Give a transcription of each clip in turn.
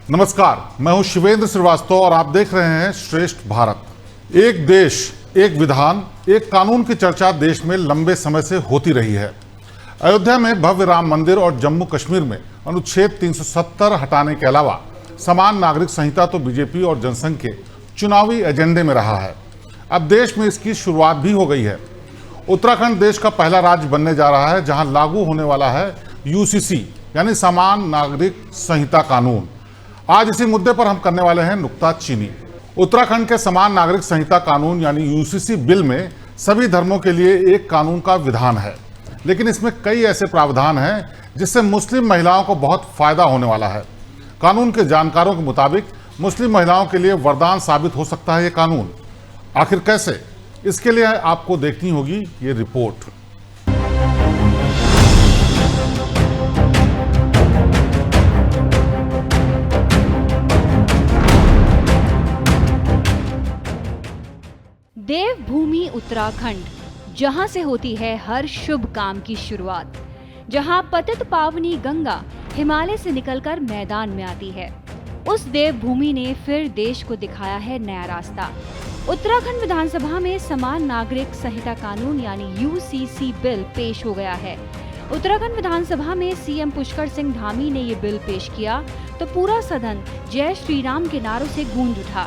नमस्कार, मैं हूं शिवेंद्र श्रीवास्तव और आप देख रहे हैं श्रेष्ठ भारत। एक देश, एक विधान, एक कानून की चर्चा देश में लंबे समय से होती रही है। अयोध्या में भव्य राम मंदिर और जम्मू कश्मीर में अनुच्छेद 370 हटाने के अलावा समान नागरिक संहिता तो बीजेपी और जनसंघ के चुनावी एजेंडे में रहा है। अब देश में इसकी शुरुआत भी हो गई है। उत्तराखंड देश का पहला राज्य बनने जा रहा है जहां लागू होने वाला है यूसीसी यानी समान नागरिक संहिता कानून। आज इसी मुद्दे पर हम करने वाले हैं नुक्ताचीनी। उत्तराखंड के समान नागरिक संहिता कानून यानी यूसीसी बिल में सभी धर्मों के लिए एक कानून का विधान है, लेकिन इसमें कई ऐसे प्रावधान हैं जिससे मुस्लिम महिलाओं को बहुत फायदा होने वाला है। कानून के जानकारों के मुताबिक मुस्लिम महिलाओं के लिए वरदान साबित हो सकता है ये कानून। आखिर कैसे, इसके लिए आपको देखनी होगी ये रिपोर्ट। देवभूमि उत्तराखंड, जहां से होती है हर शुभ काम की शुरुआत, जहां पतित पावनी गंगा हिमालय से निकलकर मैदान में आती है, उस देवभूमि ने फिर देश को दिखाया है नया रास्ता। उत्तराखंड विधानसभा में समान नागरिक संहिता कानून यानी यूसीसी बिल पेश हो गया है। उत्तराखंड विधानसभा में सीएम पुष्कर सिंह धामी ने ये बिल पेश किया तो पूरा सदन जय श्री राम के नारों से गूंज उठा।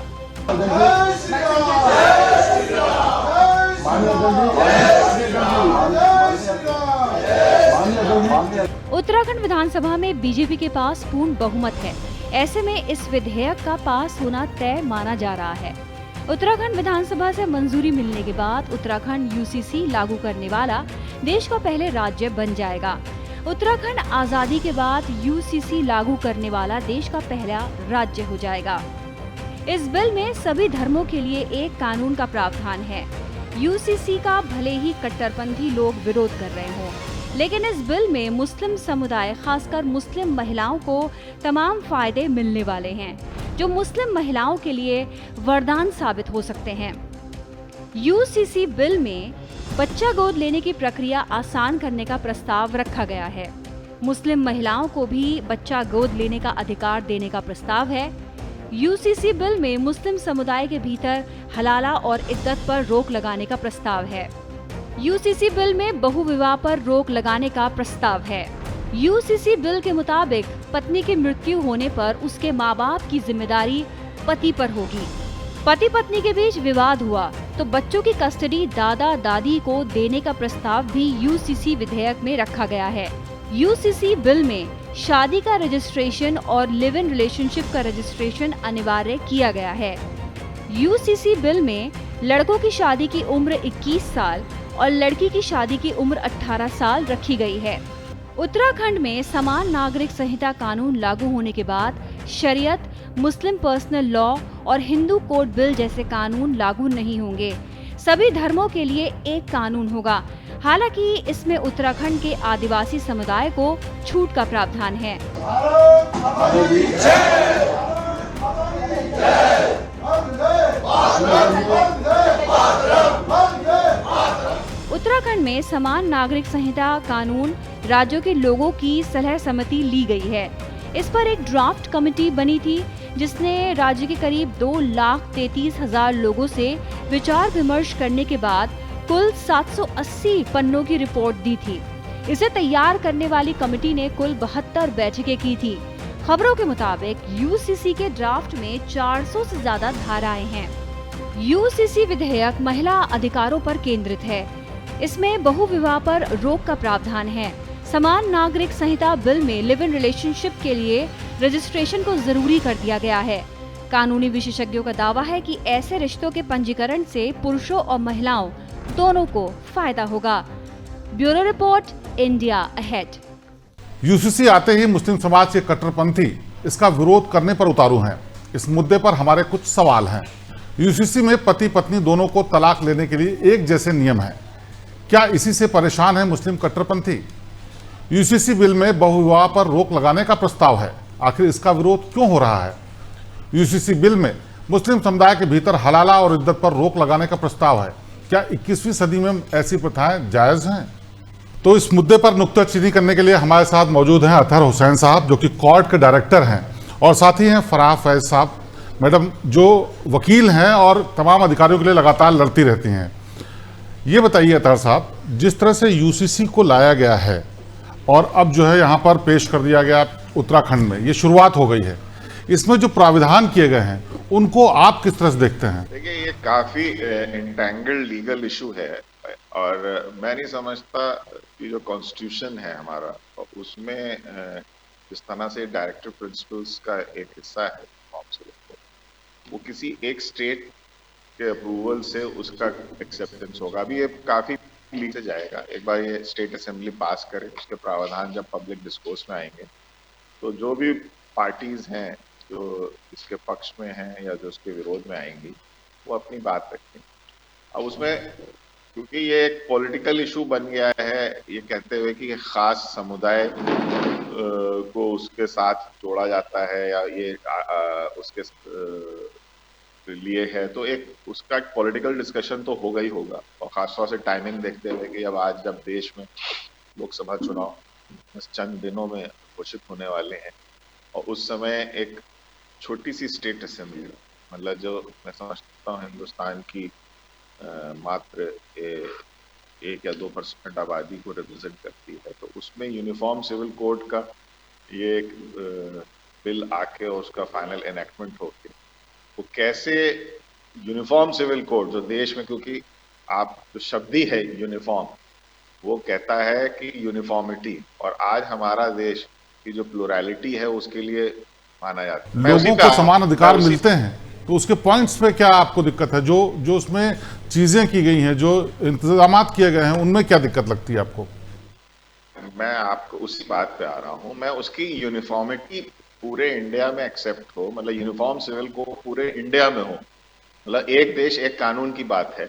उत्तराखंड विधानसभा में बीजेपी के पास पूर्ण बहुमत है। ऐसे में इस विधेयक का पास होना तय माना जा रहा है। उत्तराखंड विधानसभा से मंजूरी मिलने के बाद उत्तराखंड यूसीसी लागू करने वाला देश का पहले राज्य बन जाएगा। उत्तराखंड आजादी के बाद यूसीसी लागू करने वाला देश का पहला राज्य हो जाएगा। इस बिल में सभी धर्मों के लिए एक कानून का प्रावधान है। यूसीसी का भले ही कट्टरपंथी लोग विरोध कर रहे हों, लेकिन इस बिल में मुस्लिम समुदाय, खासकर मुस्लिम महिलाओं को तमाम फायदे मिलने वाले हैं, जो मुस्लिम महिलाओं के लिए वरदान साबित हो सकते हैं। यूसीसी बिल में बच्चा गोद लेने की प्रक्रिया आसान करने का प्रस्ताव रखा गया है। मुस्लिम महिलाओं को भी बच्चा गोद लेने का अधिकार देने का प्रस्ताव है। यूसीसी बिल में मुस्लिम समुदाय के भीतर हलाला और इद्दत पर रोक लगाने का प्रस्ताव है। यूसीसी बिल में बहुविवाह पर रोक लगाने का प्रस्ताव है। यूसीसी बिल के मुताबिक पत्नी की मृत्यु होने पर उसके माँ बाप की जिम्मेदारी पति पर होगी। पति पत्नी के बीच विवाद हुआ तो बच्चों की कस्टडी दादा दादी को देने का प्रस्ताव भी यूसीसी विधेयक में रखा गया है। यूसीसी बिल में शादी का रजिस्ट्रेशन और लिव इन रिलेशनशिप का रजिस्ट्रेशन अनिवार्य किया गया है। यूसीसी बिल में लड़कों की शादी की उम्र 21 साल और लड़की की शादी की उम्र 18 साल रखी गई है। उत्तराखंड में समान नागरिक संहिता कानून लागू होने के बाद शरीयत, मुस्लिम पर्सनल लॉ और हिंदू कोड बिल जैसे कानून लागू नहीं होंगे। सभी धर्मों के लिए एक कानून होगा। हालांकि इसमें उत्तराखंड के आदिवासी समुदाय को छूट का प्रावधान है। उत्तराखंड में समान नागरिक संहिता कानून राज्यों के लोगों की सलाह समिति ली गई है। इस पर एक ड्राफ्ट कमेटी बनी थी जिसने राज्य के करीब 2,33,000 लोगों से विचार विमर्श करने के बाद कुल 780 पन्नों की रिपोर्ट दी थी। इसे तैयार करने वाली कमेटी ने कुल 72 बैठकें की थी। खबरों के मुताबिक यूसीसी के ड्राफ्ट में 400 से ज्यादा धाराएं हैं। यूसीसी विधेयक महिला अधिकारों पर केंद्रित है। इसमें बहुविवाह पर रोक का प्रावधान है। समान नागरिक संहिता बिल में लिव इन रिलेशनशिप के लिए रजिस्ट्रेशन को जरूरी कर दिया गया है। कानूनी विशेषज्ञों का दावा है कि ऐसे रिश्तों के पंजीकरण से पुरुषों और महिलाओं दोनों को फायदा होगा। Bureau report, India ahead. UCC आते ही मुस्लिम समाज के कट्टरपंथी इसका विरोध करने पर उतारू हैं। इस मुद्दे पर हमारे कुछ सवाल हैं। यूसीसी में पति पत्नी दोनों को तलाक लेने के लिए एक जैसे नियम हैं। क्या इसी से परेशान है मुस्लिम कट्टरपंथी? यूसीसी बिल में बहुविवाह पर रोक लगाने का प्रस्ताव है। आखिर इसका विरोध क्यों हो रहा है? यूसीसी बिल में मुस्लिम समुदाय के भीतर हलाला और इद्दत पर रोक लगाने का प्रस्ताव है। क्या 21वीं सदी में ऐसी प्रथाएं जायज हैं? तो इस मुद्दे पर नुक्ताचीनी करने के लिए हमारे साथ मौजूद हैं अतहर हुसैन साहब, जो कि कोर्ट के डायरेक्टर हैं और साथ ही हैं फराह फैज साहब, मैडम जो वकील हैं और तमाम अधिकारियों के लिए लगातार लड़ती रहती हैं। ये बताइए अतहर साहब, जिस तरह से यूसीसी को लाया गया है और अब जो है यहाँ पर पेश कर दिया गया उत्तराखंड में, ये शुरुआत हो गई है, इसमें जो प्राविधान किए गए हैं उनको आप किस तरह से देखते हैं? देखिए, ये काफी इंटेंगल्ड लीगल इशू है और मैं नहीं समझता कि जो कॉन्स्टिट्यूशन है हमारा उसमें जिस तरह से डायरेक्टिव प्रिंसिपल्स का एक हिस्सा है वो किसी एक स्टेट के अप्रूवल से उसका एक्सेप्टेंस होगा। अभी ये काफी लीग से जाएगा, एक बार ये स्टेट असेंबली पास करे, उसके प्रावधान जब पब्लिक डिस्कोर्स में आएंगे तो जो भी पार्टीज हैं जो इसके पक्ष में हैं या जो उसके विरोध में आएंगी वो अपनी बात रखें। अब उसमें क्योंकि ये एक पॉलिटिकल इशू बन गया है, ये कहते हुए कि खास समुदाय को उसके साथ जोड़ा जाता है या ये उसके लिए है, तो एक उसका पॉलिटिकल डिस्कशन तो होगा ही होगा। और खासतौर से टाइमिंग देखते हुए कि अब आज जब देश में लोकसभा चुनाव चंद दिनों में घोषित होने वाले हैं और उस समय एक छोटी सी स्टेट असेंबली, मतलब जो मैं समझता हूँ हिंदुस्तान की मात्र 1 या 2% आबादी को रिप्रेजेंट करती है, तो उसमें यूनिफॉर्म सिविल कोड का ये एक बिल आके और उसका फाइनल एनेक्टमेंट होके वो कैसे यूनिफॉर्म सिविल कोड जो देश में, क्योंकि आप जो शब्द ही है यूनिफॉर्म, वो कहता है कि यूनिफॉर्मिटी, और आज हमारा देश की जो प्लुरैलिटी है उसके लिए माना जाता है। लोगों को समान अधिकार मिलते हैं, तो उसके पॉइंट्स पे क्या आपको दिक्कत है? जो उसमें चीजें की गई हैं, जो इंतजाम किए गए हैं, उनमें क्या दिक्कत लगती है आपको? मैं आपको उसी बात पे आ रहा हूँ। मैं उसकी यूनिफॉर्मिटी पूरे इंडिया में एक्सेप्ट हो, मतलब यूनिफॉर्म सिविल को पूरे इंडिया में हो, मतलब एक देश एक कानून की बात है,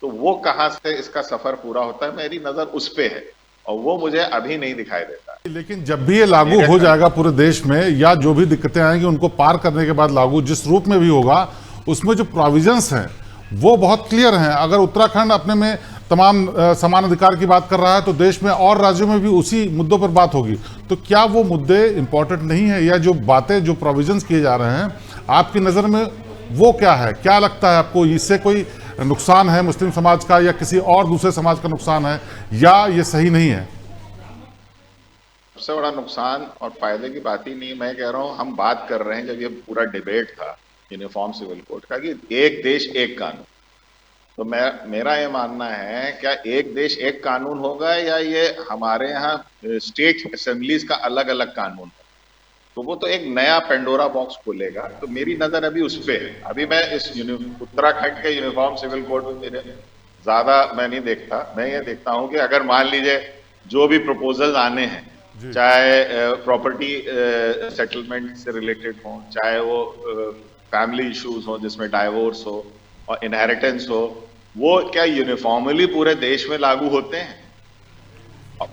तो वो कहाँ से इसका सफर पूरा होता है, मेरी नजर उस पे है और वो मुझे अभी नहीं दिखाई देता। लेकिन जब भी ये लागू हो जाएगा पूरे देश में, या जो भी दिक्कतें आएंगी उनको पार करने के बाद लागू जिस रूप में भी होगा, उसमें जो प्रोविजंस हैं वो बहुत क्लियर हैं। अगर उत्तराखंड अपने में तमाम समान अधिकार की बात कर रहा है तो देश में और राज्यों में भी उसी मुद्दों पर बात होगी। तो क्या वो मुद्दे इंपॉर्टेंट नहीं है, या जो बातें जो प्रोविजंस किए जा रहे हैं आपकी नजर में वो क्या है? क्या लगता है आपको, इससे कोई नुकसान है मुस्लिम समाज का या किसी और दूसरे समाज का नुकसान है, या ये सही नहीं है? सबसे बड़ा नुकसान और फायदे की बात ही नहीं, मैं कह रहा हूँ हम बात कर रहे हैं जब ये पूरा डिबेट था यूनिफॉर्म सिविल कोड का कि एक देश एक कानून, तो मेरा ये मानना है क्या एक देश एक कानून होगा या ये हमारे यहाँ स्टेट असेंबलीज का अलग अलग कानून है, तो वो तो एक नया पेंडोरा बॉक्स खोलेगा। तो मेरी नजर अभी उस पे है। अभी मैं इस उत्तराखंड के यूनिफॉर्म सिविल कोड में मेरे ज्यादा मैं नहीं देखता। मैं ये देखता हूँ कि अगर मान लीजिए जो भी प्रपोजल आने हैं, चाहे प्रॉपर्टी सेटलमेंट से रिलेटेड हो, चाहे वो फैमिली इश्यूज हो जिसमें डाइवोर्स हो और इनहेरिटेंस हो, वो क्या यूनिफॉर्मली पूरे देश में लागू होते हैं?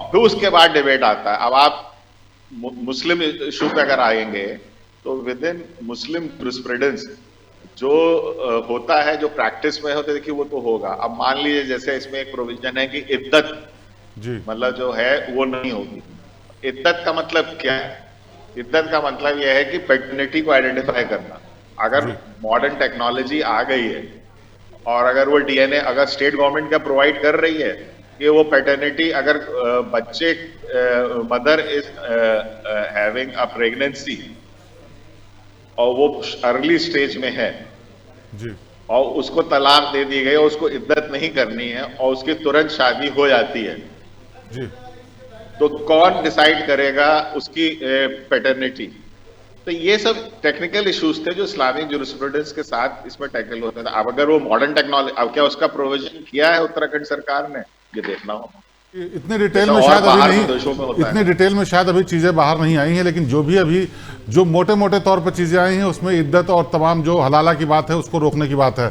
फिर उसके बाद डिबेट आता है। अब आप मुस्लिम इशू पे अगर आएंगे तो विद इन मुस्लिम जूरिस्प्रूडेंस जो होता है, जो प्रैक्टिस में होता है, देखिए वो तो होगा। अब मान लीजिए जैसे इसमें एक प्रोविजन है कि इद्दत मतलब जो है वो नहीं होगी। इद्दत का मतलब क्या है? इद्दत का मतलब यह है कि पैटर्निटी को आइडेंटिफाई करना। अगर मॉडर्न टेक्नोलॉजी आ गई है और अगर वो डीएनए अगर स्टेट गवर्नमेंट क्या प्रोवाइड कर रही है कि वो पैटर्निटी, अगर बच्चे mother is having a pregnancy और वो अर्ली स्टेज में है जी, और उसको तलाक दे दी गई और उसको इद्दत नहीं करनी है और उसकी तुरंत शादी हो जाती है जी, तो कौन डिसाइड करेगा उसकी पैटर्निटी? तो ये सब टेक्निकल इश्यूज थे जो इस्लामिक जूरिस्प्रूडेंस के साथ इसमें टैकल होते थे। अब अगर वो मॉडर्न टेक्नोलॉजी, अब क्या उसका प्रोविजन किया है उत्तराखंड सरकार ने, ये देखना होगा। इतने डिटेल में शायद अभी नहीं, इतने डिटेल में शायद अभी चीजें बाहर नहीं आई हैं, लेकिन जो भी अभी जो मोटे मोटे तौर पर चीजें आई हैं उसमें इद्दत और तमाम जो हलाला की बात है उसको रोकने की बात है।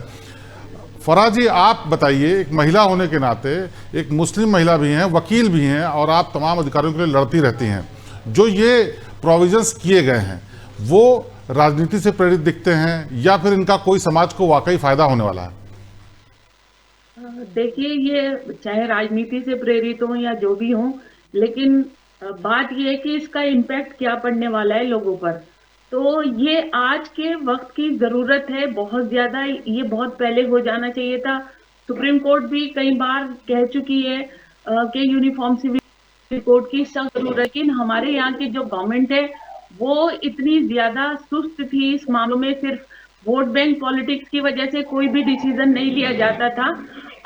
फराह जी, आप बताइए, एक महिला होने के नाते, एक मुस्लिम महिला भी हैं, वकील भी हैं और आप तमाम अधिकारियों के लिए लड़ती रहती हैं, जो ये प्रोविजंस किए गए हैं वो राजनीति से प्रेरित दिखते हैं या फिर इनका कोई समाज को वाकई फायदा होने वाला है? देखिए, ये चाहे राजनीति से प्रेरित हो या जो भी हो, लेकिन बात ये है कि इसका इम्पैक्ट क्या पड़ने वाला है लोगों पर। तो ये आज के वक्त की जरूरत है बहुत ज्यादा। ये बहुत पहले हो जाना चाहिए था। सुप्रीम कोर्ट भी कई बार कह चुकी है कि यूनिफॉर्म सिविल कोड की सख्त जरूरत है, लेकिन हमारे यहाँ की जो गवर्नमेंट है वो इतनी ज्यादा सुस्त थी इस मामलों में। सिर्फ वोट बैंक पॉलिटिक्स की वजह से कोई भी डिसीजन नहीं लिया जाता था।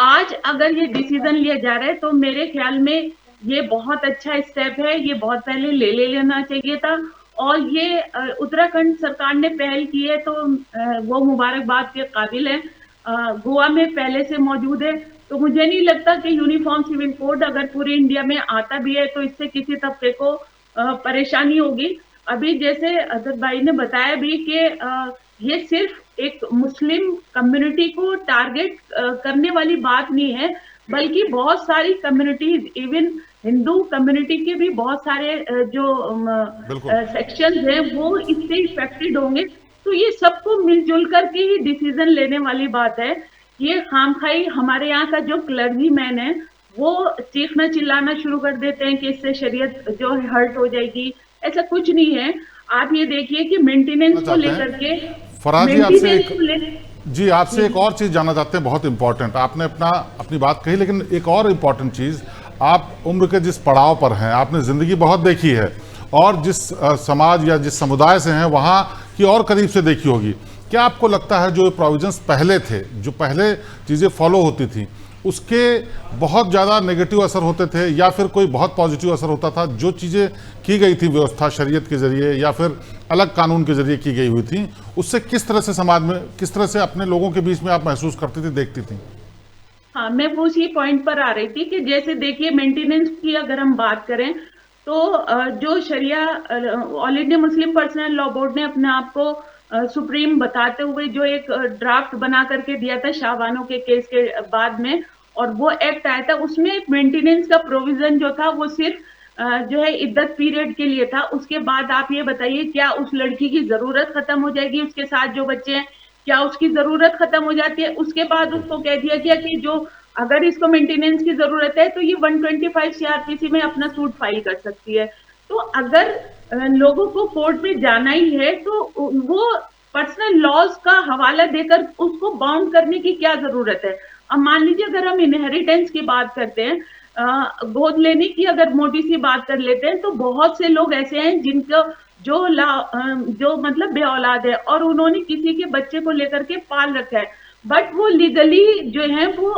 आज अगर ये डिसीजन लिया जा रहा है तो मेरे ख्याल में ये बहुत अच्छा स्टेप है। ये बहुत पहले ले लेना चाहिए था। और ये उत्तराखंड सरकार ने पहल की है तो वो मुबारकबाद के काबिल है। गोवा में पहले से मौजूद है, तो मुझे नहीं लगता कि यूनिफॉर्म सिविल कोड अगर पूरे इंडिया में आता भी है तो इससे किसी तबके को परेशानी होगी। अभी जैसे अदर भाई ने बताया भी कि ये सिर्फ एक मुस्लिम कम्युनिटी को टारगेट करने वाली बात नहीं है, बल्कि बहुत सारी कम्युनिटीज, इवन हिंदू कम्युनिटी के भी बहुत सारे जो सेक्शन हैं वो इससे इफेक्टेड होंगे। तो ये सबको मिलजुल करके ही डिसीजन लेने वाली बात है। ये खामखाई हमारे यहाँ का जो क्लर्जी मैन है वो चीखना चिल्लाना शुरू कर देते हैं कि इससे शरीयत जो है हर्ट हो जाएगी। ऐसा कुछ नहीं है। आप ये देखिए कि मेंटेनेंस को लेकर के फराज जी मेंटेनेंस आपसे एक और चीज जानना चाहते हैं, बहुत इंपॉर्टेंट। आपने अपनी बात कही, लेकिन एक और इंपॉर्टेंट चीज, आप उम्र के जिस पड़ाव पर हैं, आपने जिंदगी बहुत देखी है और जिस समाज या जिस समुदाय से हैं वहां की और करीब से देखी होगी। क्या आपको लगता है जो प्रोविजंस पहले थे, जो पहले चीजें फॉलो होती थी, उसके बहुत ज़्यादा नेगेटिव असर होते थे या फिर कोई बहुत पॉजिटिव असर होता था? जो चीज़ें की गई थी व्यवस्था शरीयत के जरिए या फिर अलग कानून के जरिए की गई हुई थी, उससे किस तरह से समाज में, किस तरह से अपने लोगों के बीच में आप महसूस करती थी, देखती थी? हाँ, मैं वो उसी पॉइंट पर आ रही थी कि जैसे देखिए मेंटेनेंस की अगर हम बात करें तो जो शरिया all India Muslim personal law board ने अपने आप को सुप्रीम बताते हुए जो एक ड्राफ्ट बना करके दिया था शाहबानो के केस के बाद में, और वो एक्ट आया था, उसमें मेंटेनेंस का प्रोविजन जो था वो सिर्फ जो है इद्दत पीरियड के लिए था। उसके बाद आप ये बताइए क्या उस लड़की की जरूरत खत्म हो जाएगी, उसके साथ जो बच्चे हैं क्या उसकी जरूरत खत्म हो जाती है? उसके बाद उसको कह दिया गया कि जो अगर इसको मेंटेनेंस की जरूरत है तो ये 125 सीआरपीसी में अपना सूट फाइल कर सकती है। तो अगर लोगों को कोर्ट में जाना ही है तो वो पर्सनल लॉज का हवाला देकर उसको बाउंड करने की क्या जरूरत है? अब मान लीजिए अगर हम इनहेरिटेंस की बात करते हैं, गोद लेने की अगर मोटी सी बात कर लेते हैं, तो बहुत से लोग ऐसे हैं जिनको जो मतलब बे औलाद है और उन्होंने किसी के बच्चे को लेकर के पाल रखा है, बट वो लीगली जो है वो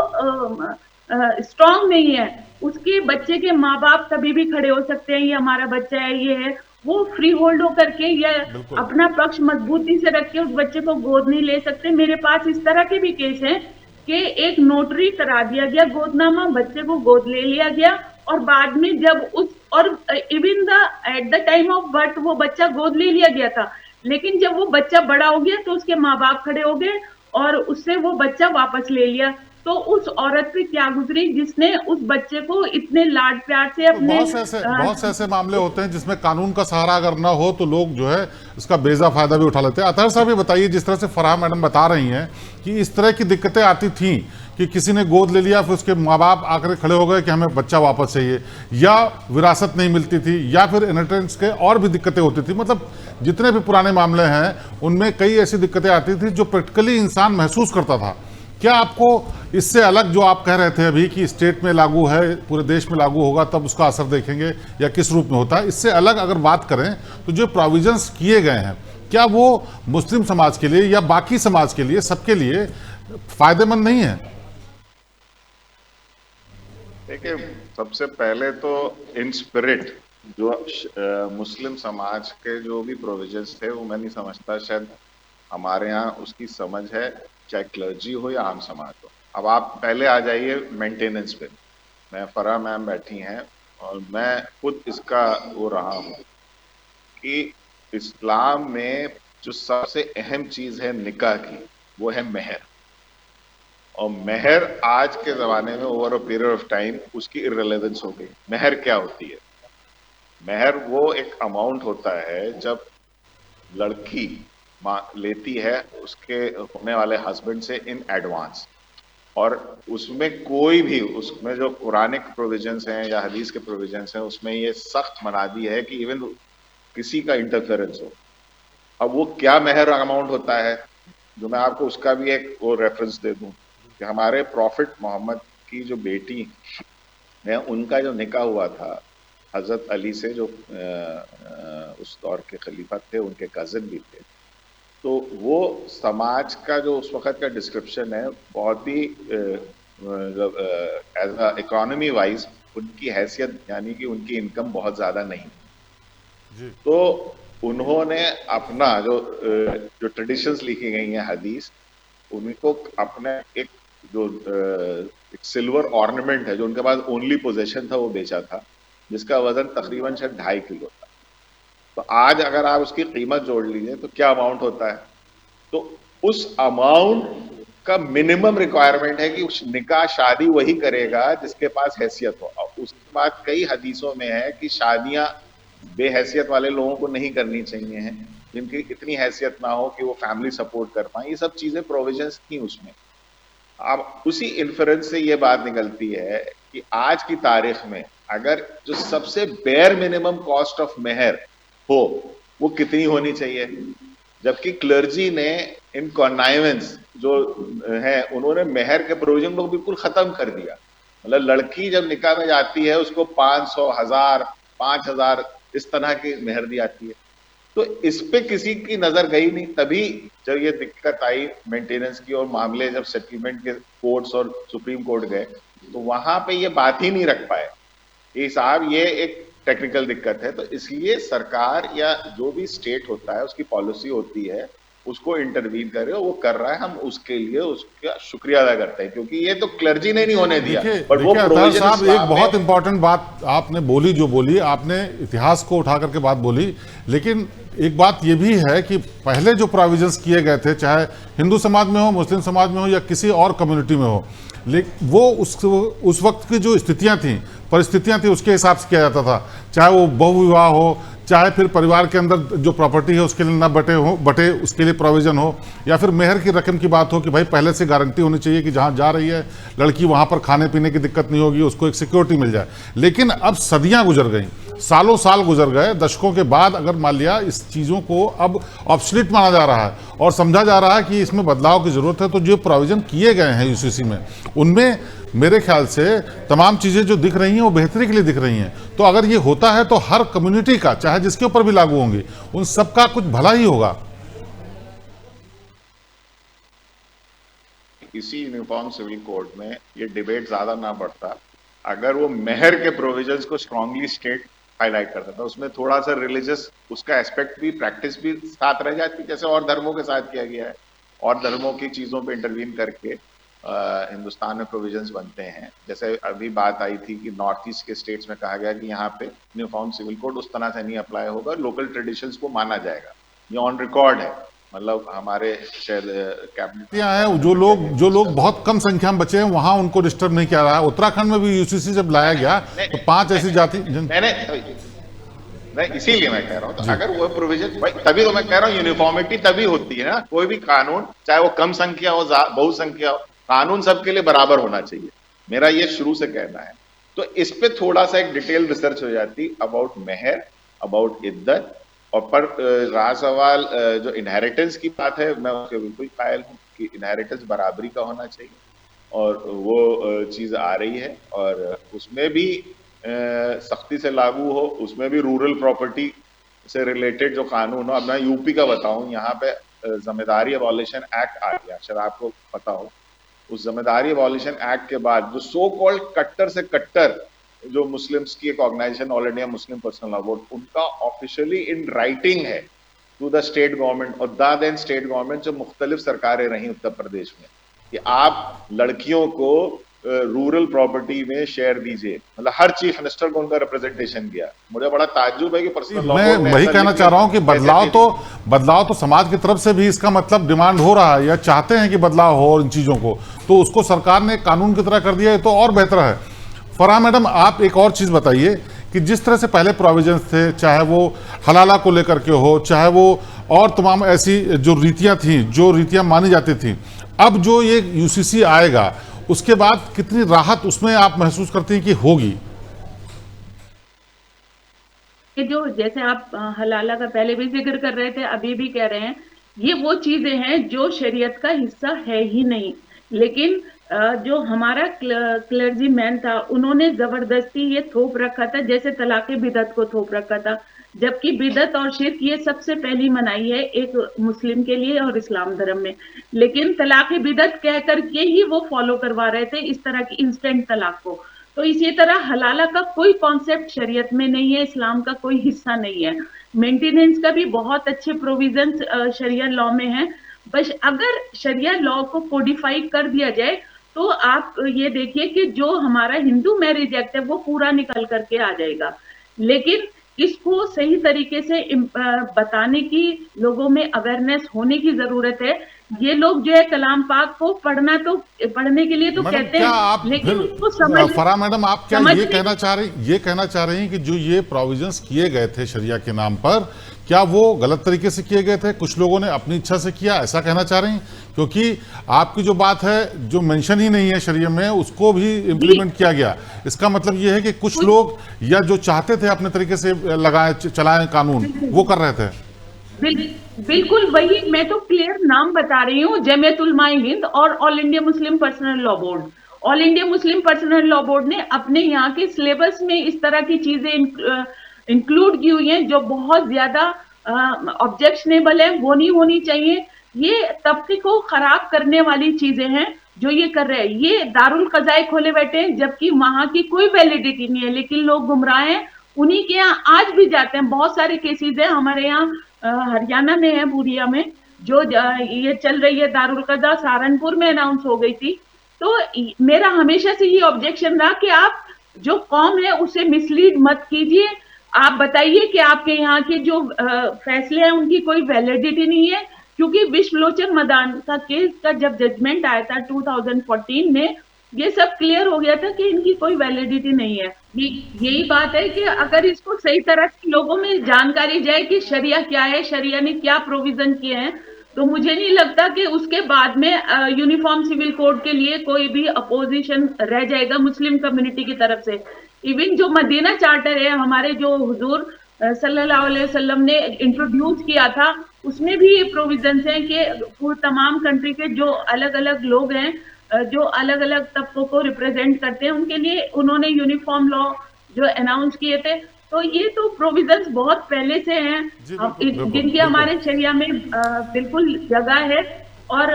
स्ट्रांग नहीं है। उसके बच्चे के माँ बाप कभी भी खड़े हो सकते हैं, ये हमारा बच्चा है, ये है, वो फ्री होल्ड होकर के या अपना पक्ष मजबूती से रख के उस बच्चे को गोद नहीं ले सकते। मेरे पास इस तरह के भी केस हैं कि एक नोटरी करा दिया गया गोदनामा, बच्चे को गोद ले लिया गया और बाद में जब और even at the time of birth वो बच्चा गोद ले लिया गया था, लेकिन जब वो बच्चा बड़ा हो गया तो उसके माँ बाप खड़े हो गए और उससे वो बच्चा वापस ले लिया। तो उस औरत पे क्या गुजरी जिसने उस बच्चे को इतने लाड प्यार से अपने बहुत से ऐसे मामले होते हैं जिसमें कानून का सहारा अगर ना हो तो लोग जो है इसका बेजा फायदा भी उठा लेते हैं। अतहर साहब ये बताइए, जिस तरह से फराह मैडम बता रही हैं कि इस तरह की दिक्कतें आती थी कि किसी ने गोद ले लिया, फिर उसके माँ बाप आकर खड़े हो गए कि हमें बच्चा वापस चाहिए, या विरासत नहीं मिलती थी, या फिर इनहेरिटेंस के और भी दिक्कतें होती थी। मतलब जितने भी पुराने मामले हैं उनमें कई ऐसी दिक्कतें आती थी जो प्रैक्टिकली इंसान महसूस करता था। क्या आपको इससे अलग, जो आप कह रहे थे अभी कि स्टेट में लागू है, पूरे देश में लागू होगा तब उसका असर देखेंगे या किस रूप में होता है, इससे अलग अगर बात करें तो जो प्रोविजंस किए गए हैं क्या वो मुस्लिम समाज के लिए या बाकी समाज के लिए, सबके लिए फायदेमंद नहीं है? देखिए, सबसे पहले तो इन स्पिरिट जो मुस्लिम समाज के जो भी प्रोविजंस थे वो मैं नहीं समझता शायद हमारे यहाँ उसकी समझ है, चाहे क्लर्जी हो या आम समाज हो। अब आप पहले आ जाइए मेंटेनेंस पे। मैं फराह मैम बैठी हैं और मैं खुद इसका वो रहा हूँ कि इस्लाम में जो सबसे अहम चीज है निकाह की, वो है मेहर। और मेहर आज के जमाने में over a period of time उसकी इररिलेवेंस हो गई। मेहर क्या होती है? मेहर वो एक अमाउंट होता है जब लड़की लेती है उसके होने वाले हस्बैंड से इन एडवांस, और उसमें कोई भी, उसमें जो कुरानिक प्रोविजंस हैं या हदीस के प्रोविजंस हैं उसमें ये सख्त मना दी है कि इवन किसी का इंटरफेरेंस हो। अब वो क्या मेहर अमाउंट होता है, जो मैं आपको उसका भी एक वो रेफरेंस दे दूं कि हमारे प्रॉफिट मोहम्मद की जो बेटी है, उनका जो निकाह हुआ था हजरत अली से, जो उस दौर के खलीफा थे, उनके कजिन भी थे, तो वो समाज का जो उस वक्त का डिस्क्रिप्शन है बहुत ही एज अ इकोनॉमी वाइज उनकी हैसियत, यानी कि उनकी इनकम बहुत ज्यादा नहीं जी। तो उन्होंने अपना जो ट्रेडिशंस लिखी गई हैं हदीस, उनको अपने एक जो एक सिल्वर ऑर्नामेंट है जो उनके पास ओनली पोजेशन था, वो बेचा था, जिसका वजन तकरीबन शायद 2.5 किलो था। तो आज अगर आप उसकी कीमत जोड़ लीजिए तो क्या अमाउंट होता है, तो उस अमाउंट का मिनिमम रिक्वायरमेंट है कि उस निकाह शादी वही करेगा जिसके पास हैसियत हो। और उसके बाद कई हदीसों में है कि शादियां बेहैसियत वाले लोगों को नहीं करनी चाहिए हैं, जिनकी इतनी हैसियत ना हो कि वो फैमिली सपोर्ट कर पाए। ये सब चीजें प्रोविजंस थी उसमें। अब उसी इन्फ्रेंस से ये बात निकलती है कि आज की तारीख में अगर जो सबसे बेयर मिनिमम कॉस्ट ऑफ मेहर हो वो कितनी होनी चाहिए, जबकि क्लर्जी ने इन कॉन्नाइवेंस जो है उन्होंने मेहर के प्रोविजन को बिल्कुल खत्म कर दिया। मतलब लड़की जब निकाह में जाती है उसको 500, 1000, 5000 इस तरह की मेहर दी जाती है। तो इस पे किसी की नजर गई नहीं। तभी जब ये दिक्कत आई मेंटेनेंस की और मामले जब सेटलमेंट के कोर्ट्स और सुप्रीम कोर्ट गए तो वहां पे ये बात ही नहीं रख पाए कि साहब ये एक टेक्निकल दिक्कत है। तो इसलिए सरकार या जो भी स्टेट होता है उसकी पॉलिसी होती है उसको इंटरवीन करे, वो कर रहा है, हम उसके लिए उसका शुक्रिया अदा करते हैं, क्योंकि ये तो क्लर्जी ने नहीं होने दिया। देखिए अतार साहब, एक बहुत इंपॉर्टेंट बात आपने बोली, जो बोली आपने इतिहास को उठा करके बात बोली, लेकिन एक बात ये भी है कि पहले जो प्रोविजंस किए गए थे, चाहे हिंदू समाज में हो, मुस्लिम समाज में हो या किसी और कम्युनिटी में हो, लेकिन वो उस वक्त की जो स्थितियां थी, परिस्थितियां थी, उसके हिसाब से किया जाता था। चाहे वो बहुविवाह हो, चाहे फिर परिवार के अंदर जो प्रॉपर्टी है उसके लिए ना बटे उसके लिए प्रोविजन हो, या फिर मेहर की रकम की बात हो कि भाई पहले से गारंटी होनी चाहिए कि जहां जा रही है लड़की वहां पर खाने पीने की दिक्कत नहीं होगी, उसको एक सिक्योरिटी मिल जाए। लेकिन अब सदियां गुजर गई, सालों साल गुजर गए, दशकों के बाद अगर मान लिया इस चीज़ों को अब ऑब्सोलीट माना जा रहा है और समझा जा रहा है कि इसमें बदलाव की जरूरत है, तो जो प्रोविजन किए गए हैं यूसीसी में, उनमें मेरे ख्याल से तमाम चीज़ें जो दिख रही हैं वो बेहतरी के लिए दिख रही हैं। तो अगर ये होता है तो हर कम्युनिटी का, चाहे जिसके ऊपर भी लागू होंगी, उन सबका कुछ भला ही होगा। इसी यूनिफॉर्म सिविल कोड में ये डिबेट ज्यादा ना बढ़ता अगर वो मेहर के प्रोविजंस को स्ट्रांगली स्टेट हाईलाइट करता था। उसमें थोड़ा सा रिलीजियस उसका एस्पेक्ट भी, प्रैक्टिस भी साथ रह जाती, जैसे और धर्मों के साथ किया गया है। और धर्मों की चीजों पे इंटरवीन करके हिंदुस्तान में प्रोविजंस बनते हैं। जैसे अभी बात आई थी कि नॉर्थ ईस्ट के स्टेट्स में कहा गया कि यहाँ पे यूनिफॉर्म सिविल कोड उस तरह से नहीं अप्लाई होगा, लोकल ट्रेडिशंस को माना जाएगा। ये ऑन रिकॉर्ड है, मतलब हमारे शायद कैबिनेट हैं जो लोग बहुत कम संख्या में बचे हैं वहां उनको डिस्टर्ब नहीं किया रहा है। उत्तराखंड में भी यूसीसी जब लाया गया तो 5 ऐसी जाति नहीं, इसीलिए मैं कह रहा हूँ, तो अगर वो प्रोविजन, तभी तो मैं कह रहा हूँ यूनिफॉर्मिटी तभी होती है ना। कोई भी कानून, चाहे वो कम संख्या हो, बहुसंख्या हो, कानून सबके लिए बराबर होना चाहिए, मेरा ये शुरू से कहना है। तो इस पे थोड़ा सा एक डिटेल रिसर्च हो जाती अबाउट मेहर, अबाउट इद्दत। और पर रहा सवाल जो इनहेरिटेंस की बात है, मैं उसके बिल्कुल कायल हूँ कि इनहेरिटेंस बराबरी का होना चाहिए, और वो चीज आ रही है। और उसमें भी सख्ती से लागू हो, उसमें भी रूरल प्रॉपर्टी से रिलेटेड जो कानून हो। अब मैं यूपी का बताऊं, यहाँ पे जिम्मेदारी अबॉलिशन एक्ट आ गया, शायद आपको पता हो। उस जिम्मेदारी अबॉलिशन एक्ट के बाद जो सो कॉल्ड कट्टर से कट्टर जो मुस्लिम्स की एक organisation All India Muslim personal law Board, उनका ऑफिशियली इन राइटिंग है टू द स्टेट गवर्नमेंट और द स्टेट गवर्नमेंट, जो मुख्तलिफ सरकारें रही उत्तर प्रदेश में, कि आप लड़कियों को रूरल प्रॉपर्टी में शेयर दीजिए। मतलब हर चीफ मिनिस्टर को उनका रिप्रेजेंटेशन किया। मुझे बड़ा ताज्जुब है कि पर्सनल लॉ मैं वही कहना चाह रहा हूं कि बदलाव तो समाज की तरफ से भी इसका मतलब डिमांड हो रहा है, या चाहते हैं कि बदलाव हो इन चीजों को, तो उसको सरकार ने कानून की तरह कर दिया है तो और बेहतर है। फरहा मैडम, आप एक और चीज बताइए कि जिस तरह से पहले प्रोविजंस थे, चाहे वो हलाला को लेकर के हो, चाहे वो और तमाम ऐसी जो रीतियां थी, जो रीतियां मानी जाती थी, अब जो ये यूसीसी आएगा उसके बाद कितनी राहत उसमें आप महसूस करते हैं कि होगी? ये जो जैसे आप हलाला का पहले भी जिक्र कर रहे थे, अभी भी कह रहे हैं, ये वो चीजें हैं जो शरीयत का हिस्सा है ही नहीं। लेकिन जो हमारा क्लर्जी मैन था, उन्होंने जबरदस्ती ये थोप रखा था, जैसे तलाक़े बिदअत को थोप रखा था, जबकि बिदअत और शिर्क ये सबसे पहली मनाही है एक मुस्लिम के लिए और इस्लाम धर्म में। लेकिन तलाक़े बिदअत कह करके ही वो फॉलो करवा रहे थे इस तरह की इंस्टेंट तलाक को। तो इसी तरह हलाला का कोई कॉन्सेप्ट शरीयत में नहीं है, इस्लाम का कोई हिस्सा नहीं है। मेंटेनेंस का भी बहुत अच्छे प्रोविजंस शरिया लॉ में है। बस अगर शरिया लॉ को कोडिफाई कर दिया जाए तो आप ये देखिए कि जो हमारा हिंदू मैरिज एक्ट है वो पूरा निकल करके आ जाएगा। लेकिन इसको सही तरीके से बताने की लोगों में अवेयरनेस होने की जरूरत है। ये लोग जो है कलाम पाक को पढ़ने के लिए तो कहते हैं, लेकिन उसको समझ फराह मैडम, आप क्या ये कहना चाह रही हैं कि जो ये प्रोविजंस किए गए थे शरिया के नाम पर, क्या वो गलत तरीके से किए गए थे, कुछ लोगों ने अपनी इच्छा से किया, ऐसा कहना चाह रही हैं? क्योंकि आपकी जो बात है, जो मेंशन ही नहीं है शरिया में, उसको भी इम्प्लीमेंट किया गया। इसका मतलब ये है कि कुछ लोग या जो चाहते थे अपने तरीके से चलाएं कानून, वो कर रहे थे। बिल्कुल वही, मैं तो क्लियर नाम बता रही हूँ, जमीयत उलमाए हिंद और all India Muslim personal law board. All India Muslim personal law board ने अपने यहाँ के सिलेबस में इस तरह की चीजें इंक्लूड की हुई हैं जो बहुत ज्यादा ऑब्जेक्शनेबल है, वो नहीं होनी चाहिए। ये तबके को खराब करने वाली चीजें हैं जो ये कर रहे हैं। ये दारुल कज़ाए खोले बैठे हैं, जबकि वहां की कोई वैलिडिटी नहीं है, लेकिन लोग गुमराह हैं। उन्हीं के यहाँ आज भी जाते हैं। बहुत सारे केसेस हैं हमारे यहाँ, हरियाणा में है, बूरिया में, जो ये चल रही है दारुल कज़ा, सहारनपुर में अनाउंस हो गई थी। तो मेरा हमेशा से ये ऑब्जेक्शन रहा कि आप जो कौम है उसे मिसलीड मत कीजिए। आप बताइए कि आपके यहाँ के जो फैसले हैं उनकी कोई वैलिडिटी नहीं है, क्योंकि विश्वलोचन मदान का केस का जब जजमेंट आया था 2014 में, ये सब क्लियर हो गया था कि इनकी कोई वैलिडिटी नहीं है। यही बात है कि अगर इसको सही तरह से लोगों में जानकारी जाए कि शरिया क्या है, शरिया ने क्या प्रोविजन किए हैं, तो मुझे नहीं लगता कि उसके बाद में यूनिफॉर्म सिविल कोड के लिए कोई भी अपोजिशन रह जाएगा मुस्लिम कम्युनिटी की तरफ से। इवन जो मदीना चार्टर है हमारे, जो हुजूर सल्लल्लाहु अलैहि वसल्लम ने इंट्रोड्यूस किया था, उसमें भी ये प्रोविजंस हैं कि तमाम कंट्री के जो अलग अलग लोग हैं, जो अलग अलग तबकों को रिप्रेजेंट करते हैं, उनके लिए उन्होंने यूनिफॉर्म लॉ जो अनाउंस किए थे। तो ये तो प्रोविजंस बहुत पहले से हैं जिनकी हमारे शरिया में बिल्कुल जगह है, और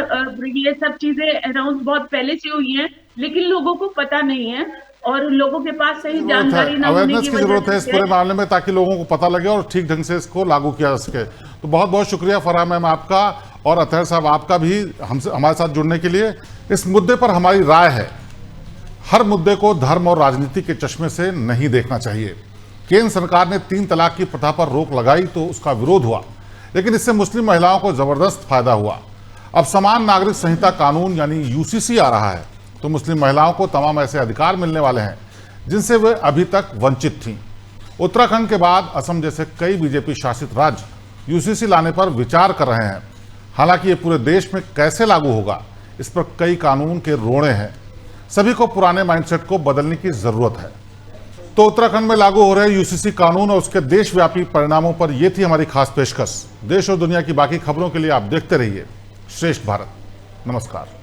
ये सब चीजें अनाउंस बहुत पहले से हुई हैं, लेकिन लोगों को पता नहीं है और लोगों के पास सही जानकारी ना होने की जरूरत है इस पूरे मामले में, ताकि लोगों को पता लगे और ठीक ढंग से इसको लागू किया जा सके। तो बहुत बहुत शुक्रिया फराह मैम आपका, और अतहर साहब आपका भी हमारे साथ जुड़ने के लिए। इस मुद्दे पर हमारी राय है, हर मुद्दे को धर्म और राजनीति के चश्मे से नहीं देखना चाहिए। केंद्र सरकार ने 3 तलाक की प्रथा पर रोक लगाई तो उसका विरोध हुआ, लेकिन इससे मुस्लिम महिलाओं को जबरदस्त फायदा हुआ। अब समान नागरिक संहिता कानून यानी यूसीसी आ रहा है, तो मुस्लिम महिलाओं को तमाम ऐसे अधिकार मिलने वाले हैं जिनसे वे अभी तक वंचित थीं। उत्तराखंड के बाद असम जैसे कई बीजेपी शासित राज्य यूसीसी लाने पर विचार कर रहे हैं। हालांकि ये पूरे देश में कैसे लागू होगा, इस पर कई कानून के रोड़े हैं। सभी को पुराने माइंडसेट को बदलने की जरूरत है। तो उत्तराखंड में लागू हो रहे यूसीसी कानून और उसके देशव्यापी परिणामों पर यह थी हमारी खास पेशकश। देश और दुनिया की बाकी खबरों के लिए आप देखते रहिए श्रेष्ठ भारत। नमस्कार।